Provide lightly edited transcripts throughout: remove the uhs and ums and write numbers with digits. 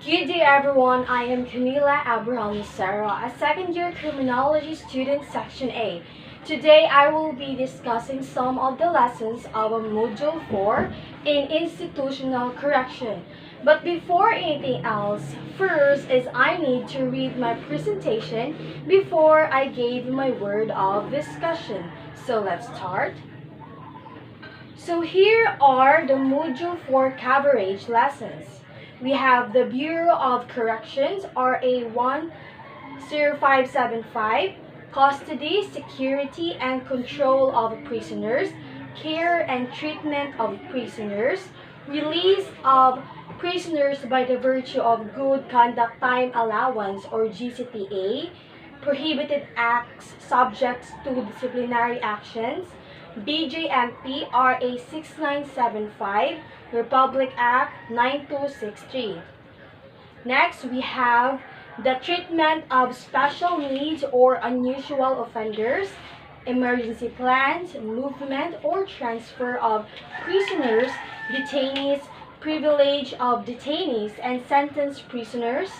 Good day everyone, I am Camila Abraham Lucero, a second-year criminology student section A. Today I will be discussing some of the lessons of Module 4 in Institutional Correction. But before anything else, first is I need to read my presentation before I gave my word of discussion. So let's start. So here are the Module 4 coverage lessons. We have the Bureau of Corrections, RA 10575, Custody, Security, and Control of Prisoners, Care and Treatment of Prisoners, Release of Prisoners by the Virtue of Good Conduct Time Allowance or GCTA, Prohibited Acts subject to disciplinary actions, BJMP RA 6975, Republic Act 9263. Next, we have the treatment of special needs or unusual offenders, emergency plans, movement or transfer of prisoners, detainees, privilege of detainees and sentenced prisoners,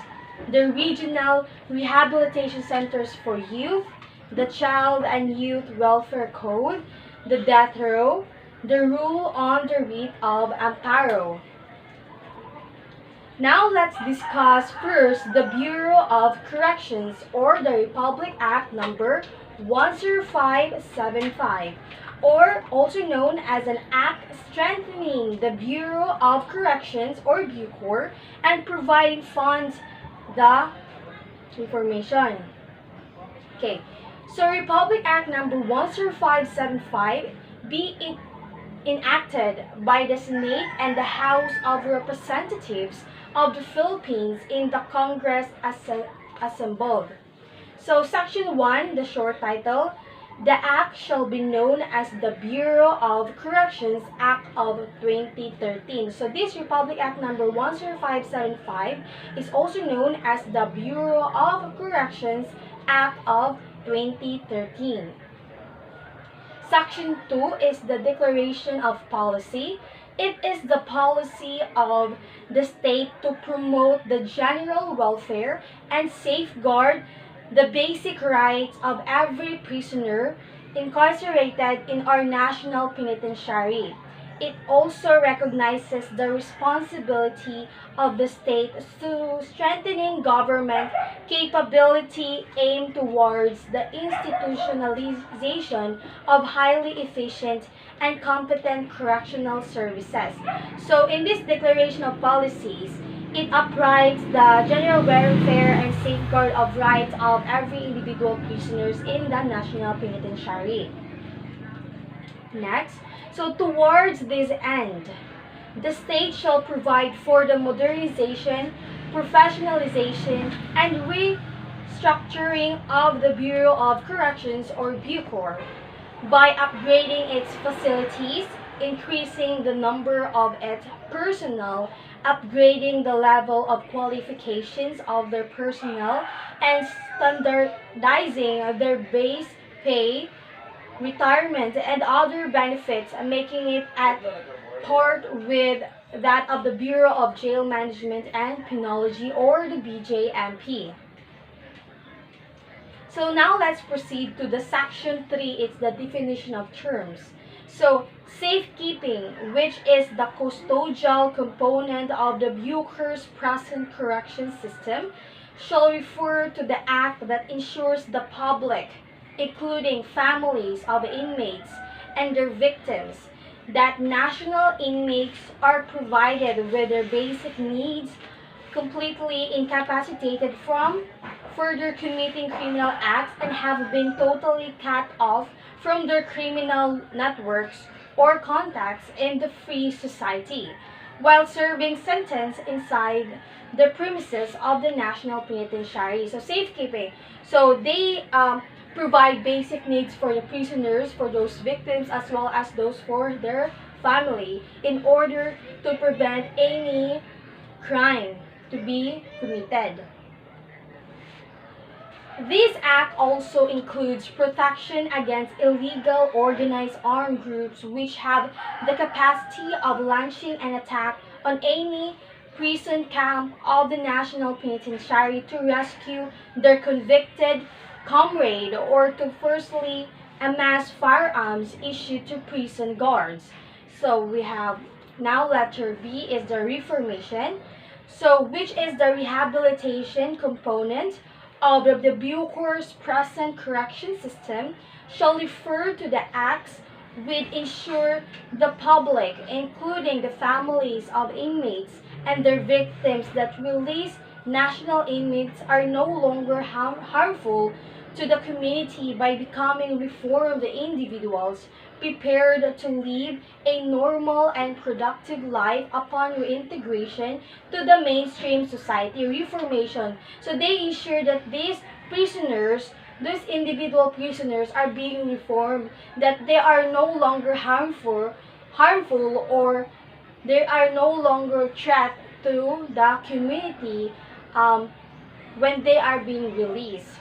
the regional rehabilitation centers for youth, the Child and Youth Welfare Code, the death row, the rule on the writ of amparo. Now let's discuss first the Bureau of Corrections or the Republic Act number 10575, or also known as an act strengthening the Bureau of Corrections or BUCOR and providing funds the information. Okay, so Republic Act number 10575 be enacted by the Senate and the House of Representatives of the Philippines in the Congress assembled. So Section 1, the short title, the Act shall be known as the Bureau of Corrections Act of 2013. So this Republic Act number 10575 is also known as the Bureau of Corrections Act of 2013. Section 2 is the Declaration of Policy. It is the policy of the state to promote the general welfare and safeguard the basic rights of every prisoner incarcerated in our national penitentiary. It also recognizes the responsibility of the state to strengthening government capability aimed towards the institutionalization of highly efficient and competent correctional services. So in this declaration of policies, it uprights the general welfare and safeguard of rights of every individual prisoners in the national penitentiary. Next, so towards this end, the state shall provide for the modernization, professionalization, and restructuring of the Bureau of Corrections or BUCOR by upgrading its facilities, increasing the number of its personnel, upgrading the level of qualifications of their personnel, and standardizing their base pay, retirement, and other benefits, making it at part with that of the Bureau of Jail Management and Penology or the BJMP. So now let's proceed to the section 3. It's the definition of terms. So safekeeping, which is the custodial component of the BUCOR's present correction system, shall refer to the act that ensures the public, including families of inmates and their victims, that national inmates are provided with their basic needs, completely incapacitated from further committing criminal acts, and have been totally cut off from their criminal networks or contacts in the free society, while serving sentence inside the premises of the National Penitentiary. So safekeeping. So they provide basic needs for the prisoners, for those victims, as well as those for their family in order to prevent any crime to be committed. This act also includes protection against illegal organized armed groups which have the capacity of launching an attack on any prison camp of the National Penitentiary to rescue their convicted comrade or to firstly amass firearms issued to prison guards. So we have now letter B is the reformation. So which is the rehabilitation component of the Bucor's present correction system shall refer to the acts which ensure the public, including the families of inmates and their victims, that released national inmates are no longer harmful to the community by becoming reformed individuals prepared to live a normal and productive life upon reintegration to the mainstream society. Reformation. So they ensure that these prisoners, these individual prisoners are being reformed, that they are no longer harmful, or they are no longer threat to the community when they are being released.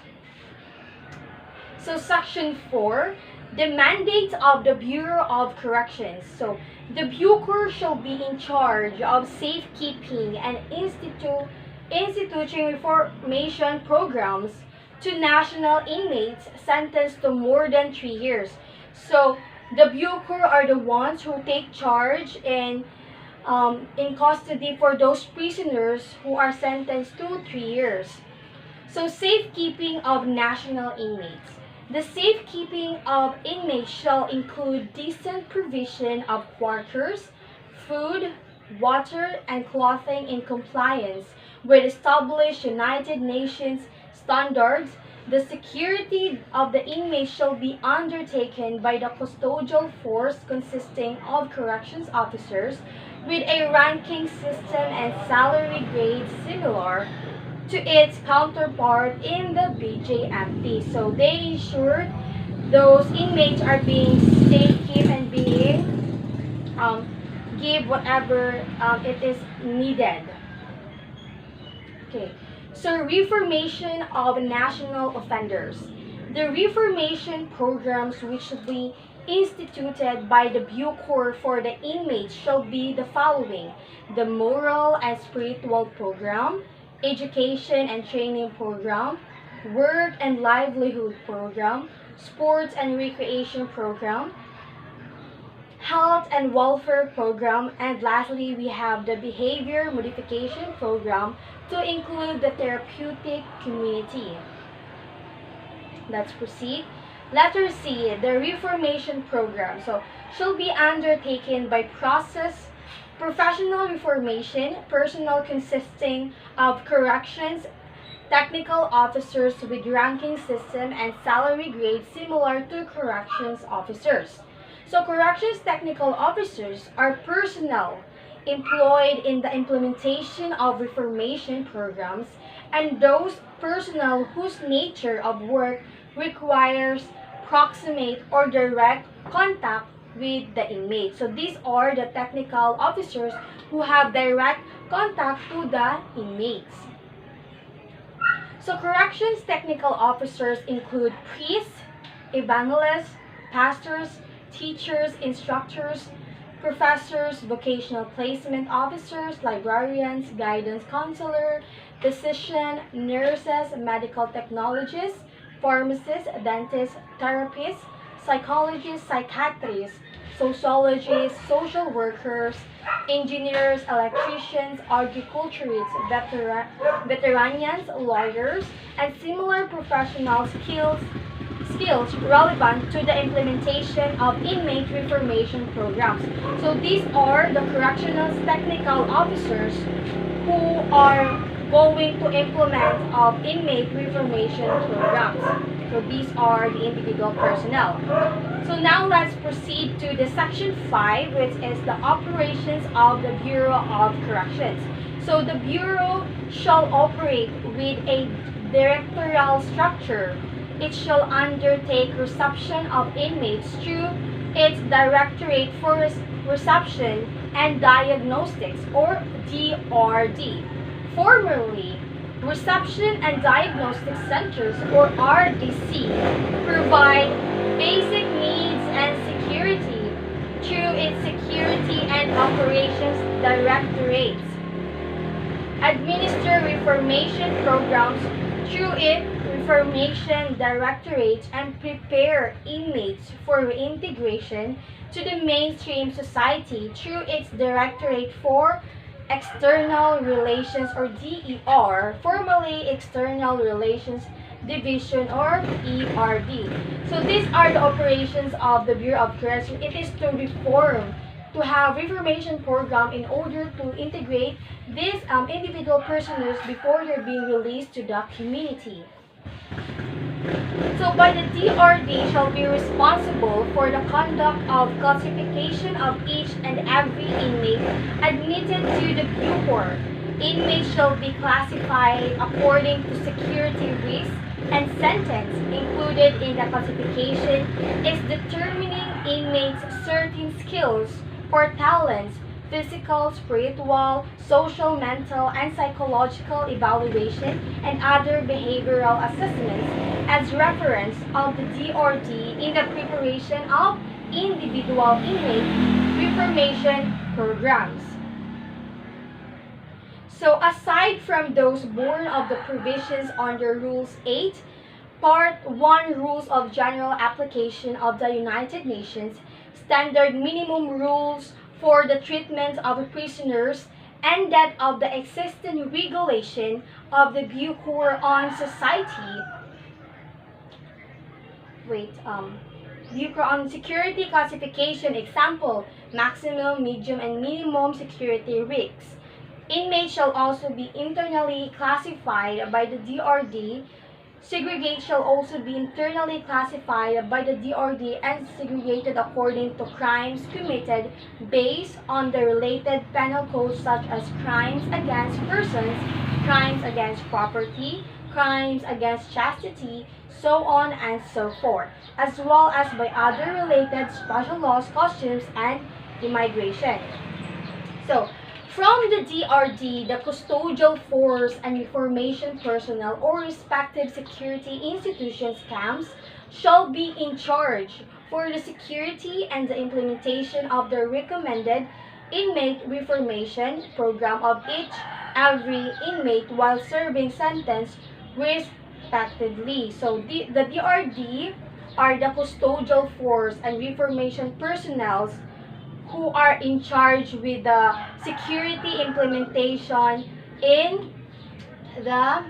So section 4, the mandate of the Bureau of Corrections. So the Bucor shall be in charge of safekeeping and instituting reformation programs to national inmates sentenced to more than 3 years. So the Bucor are the ones who take charge in custody for those prisoners who are sentenced to 3 years. So safekeeping of national inmates. The safekeeping of inmates shall include decent provision of quarters, food, water, and clothing in compliance with established United Nations standards. The security of the inmates shall be undertaken by the custodial force consisting of corrections officers with a ranking system and salary grade similar to its counterpart in the BJMP. So they ensure those inmates are being safe and being give whatever it is needed. Okay, so reformation of national offenders. The reformation programs which should be instituted by the Bucor for the inmates shall be the following: the moral and spiritual program, education and training program, work and livelihood program, sports and recreation program, health and welfare program, and lastly we have the behavior modification program to include the therapeutic community. Let's proceed. Letter C, the reformation program. So shall be undertaken by process professional reformation, personnel consisting of corrections, technical officers with ranking system and salary grade similar to corrections officers. So corrections technical officers are personnel employed in the implementation of reformation programs, and those personnel whose nature of work requires proximate or direct contact with the inmate. So these are the technical officers who have direct contact to the inmates. So corrections technical officers include priests, evangelists, pastors, teachers, instructors, professors, vocational placement officers, librarians, guidance counselor, physician, nurses, medical technologists, pharmacists, dentists, therapists, psychologists, psychiatrists, sociologists, social workers, engineers, electricians, agriculturists, veterans, lawyers, and similar professional skills relevant to the implementation of inmate reformation programs. So these are the correctional technical officers who are going to implement of inmate reformation programs. So these are the individual personnel. So now let's proceed to the section 5, which is the operations of the Bureau of Corrections. So the Bureau shall operate with a directorial structure. It shall undertake reception of inmates through its Directorate for Reception and Diagnostics, or DRD. Formerly, Reception and Diagnostic Centers, or RDC, provide basic needs and security through its Security and Operations Directorates. administer reformation programs through its reformation directorates, and prepare inmates for reintegration to the mainstream society through its Directorate for External Relations, or DER, formerly External Relations Division, or ERD. So these are the operations of the Bureau of Corrections. It is to reform, to have reformation program in order to integrate these individual prisoners before they're being released to the community. So by the DRD shall be responsible for the conduct of classification of each and every inmate admitted to the Bureau. Inmates shall be classified according to security risk, and sentence included in the classification is determining inmates' certain skills or talents, physical, spiritual, social, mental, and psychological evaluation, and other behavioral assessments as reference of the DRD in the preparation of individual inmate reformation programs. So aside from those born of the provisions under Rules 8, Part 1 Rules of General Application of the United Nations, Standard Minimum Rules for the Treatment of Prisoners, and that of the existing regulation of the Bureau on Society, Bureau on Security Classification, example, maximum, medium, and minimum security risks. Inmates shall also be internally classified by the DRD. Segregate shall also be internally classified by the DRD and segregated according to crimes committed based on the related penal codes, such as crimes against persons, crimes against property, crimes against chastity, so on and so forth, as well as by other related special laws, customs, and immigration. So, from the DRD, the custodial force and reformation personnel or respective security institutions camps shall be in charge for the security and the implementation of the recommended inmate reformation program of each every inmate while serving sentence respectively. So the DRD are the custodial force and reformation personnel who are in charge with the security implementation in the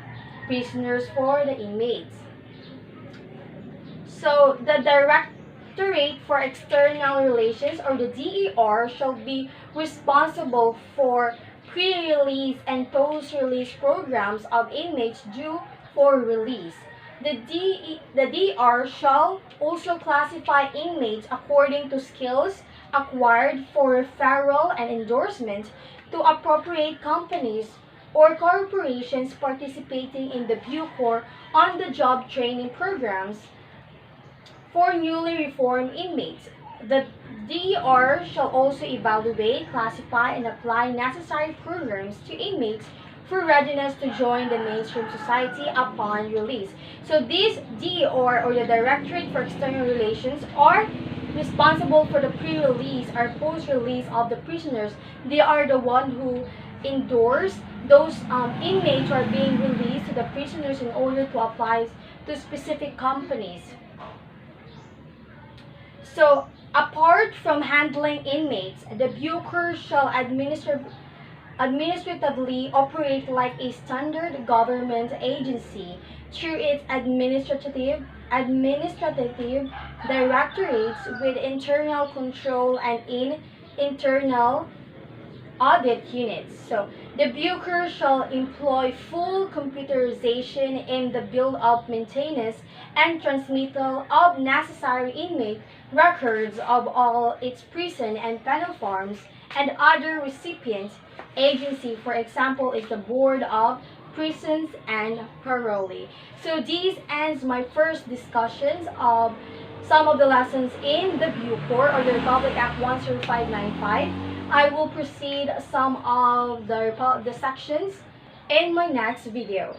prisoners for the inmates. So the Directorate for External Relations, or the DER, shall be responsible for pre-release and post-release programs of inmates due for release. The DR shall also classify inmates according to skills acquired for referral and endorsement to appropriate companies or corporations participating in the Bureau on-the-job training programs for newly reformed inmates. The DER shall also evaluate, classify, and apply necessary programs to inmates for readiness to join the mainstream society upon release. So these DER, or the Directorate for External Relations, are responsible for the pre-release or post-release of the prisoners. They are the one who endorse those inmates who are being released to the prisoners in order to apply to specific companies. So apart from handling inmates, the Bureau shall administratively operate like a standard government agency through its administrative directorates with internal control and internal audit units. So the Bureau shall employ full computerization in the build-up, maintenance, and transmittal of necessary inmate records of all its prison and penal forms and other recipient agency, for example, is the Board of Prisons and Parole. So this ends my first discussions of some of the lessons in the Bureau, or the Republic Act 10595. I will proceed some of the sections in my next video.